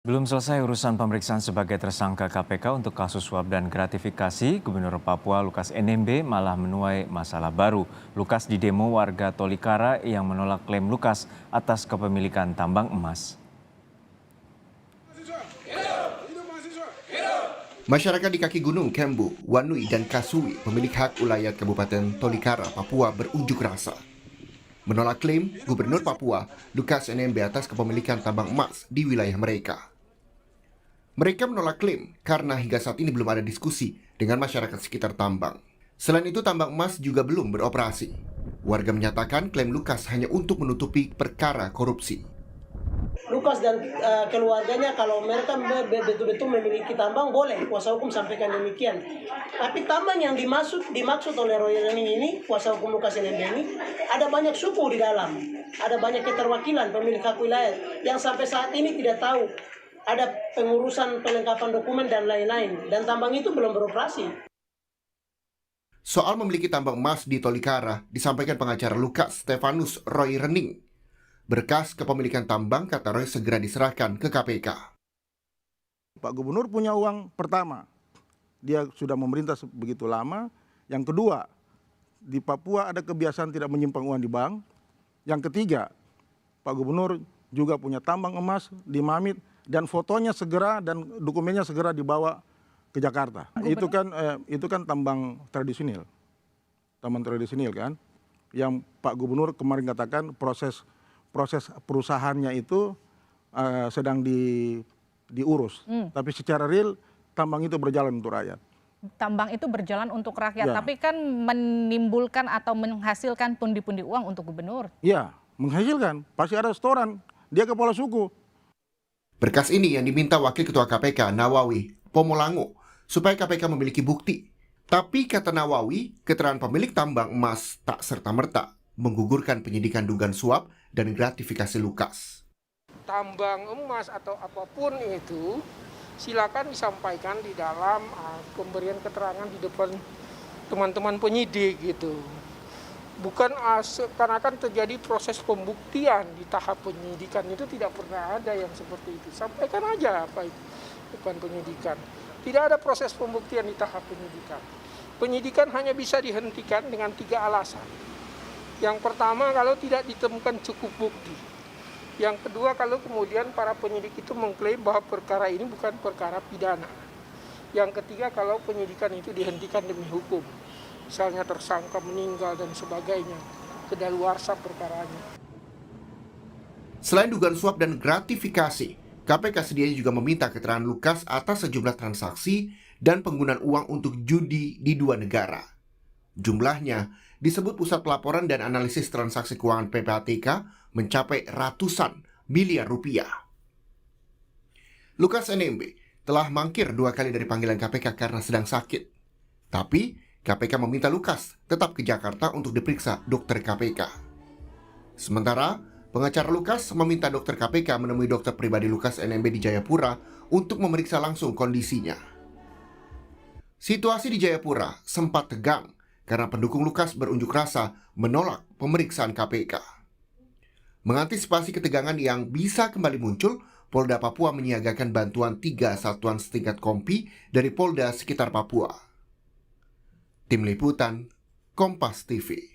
Belum selesai urusan pemeriksaan sebagai tersangka KPK untuk kasus suap dan gratifikasi, Gubernur Papua Lukas NMB malah menuai masalah baru. Lukas didemo warga Tolikara yang menolak klaim Lukas atas kepemilikan tambang emas. Masyarakat di kaki gunung Kembu, Wanui, dan Kasui, pemilik hak ulayat Kabupaten Tolikara, Papua berunjuk rasa. Menolak klaim Gubernur Papua Lukas NMB atas kepemilikan tambang emas di wilayah mereka. Mereka menolak klaim karena hingga saat ini belum ada diskusi dengan masyarakat sekitar tambang. Selain itu, tambang emas juga belum beroperasi. Warga menyatakan klaim Lukas hanya untuk menutupi perkara korupsi. Lukas dan keluarganya kalau mereka betul-betul memiliki tambang, boleh kuasa hukum sampaikan demikian. Tapi tambang yang dimaksud oleh Roy Rening ini, kuasa hukum Lukas NMB ini, ada banyak suku di dalam, ada banyak keterwakilan pemilik hak wilayah yang sampai saat ini tidak tahu ada pengurusan pelengkapan dokumen dan lain-lain, dan tambang itu belum beroperasi. Soal memiliki tambang emas di Tolikara disampaikan pengacara Lukas Stefanus Roy Rening. Berkas kepemilikan tambang, kata Roy, segera diserahkan ke KPK. Pak Gubernur punya uang pertama, dia sudah memerintah begitu lama. Yang kedua, di Papua ada kebiasaan tidak menyimpan uang di bank. Yang ketiga, Pak Gubernur juga punya tambang emas di Mamit dan fotonya segera dan dokumennya segera dibawa ke Jakarta. Itu kan tambang tradisional kan, yang Pak Gubernur kemarin katakan proses perusahaannya itu sedang diurus. Tapi secara real tambang itu berjalan untuk rakyat. Tambang itu berjalan untuk rakyat, Ya. tapi kan menimbulkan atau menghasilkan pundi-pundi uang untuk gubernur. Iya, menghasilkan. Pasti ada setoran. Dia kepala suku. Berkas ini yang diminta Wakil Ketua KPK Nawawi Pomolango supaya KPK memiliki bukti. Tapi kata Nawawi, keterangan pemilik tambang emas tak serta-merta menggugurkan penyidikan dugaan suap dan gratifikasi Lukas. Tambang emas atau apapun itu silakan disampaikan di dalam pemberian keterangan di depan teman-teman penyidik gitu. Bukan karena akan terjadi proses pembuktian di tahap penyidikan, itu tidak pernah ada yang seperti itu. Sampaikan aja apa itu depan penyidikan. Tidak ada proses pembuktian di tahap penyidikan. Penyidikan hanya bisa dihentikan dengan 3 alasan. Yang pertama, kalau tidak ditemukan cukup bukti. Yang kedua, kalau kemudian para penyidik itu mengklaim bahwa perkara ini bukan perkara pidana. Yang ketiga, kalau penyidikan itu dihentikan demi hukum. Misalnya tersangka meninggal dan sebagainya, kedaluarsa perkaranya. Selain dugaan suap dan gratifikasi, KPK sedianya juga meminta keterangan Lukas atas sejumlah transaksi dan penggunaan uang untuk judi di 2 negara. Jumlahnya disebut Pusat Pelaporan dan Analisis Transaksi Keuangan PPATK mencapai ratusan miliar rupiah. Lukas NMB telah mangkir 2 kali dari panggilan KPK karena sedang sakit. Tapi KPK meminta Lukas tetap ke Jakarta untuk diperiksa dokter KPK. Sementara pengacara Lukas meminta dokter KPK menemui dokter pribadi Lukas NMB di Jayapura untuk memeriksa langsung kondisinya. Situasi di Jayapura sempat tegang karena pendukung Lukas berunjuk rasa menolak pemeriksaan KPK. Mengantisipasi ketegangan yang bisa kembali muncul, Polda Papua menyiagakan bantuan 3 satuan setingkat Kompi dari Polda sekitar Papua. Tim Liputan, Kompas TV.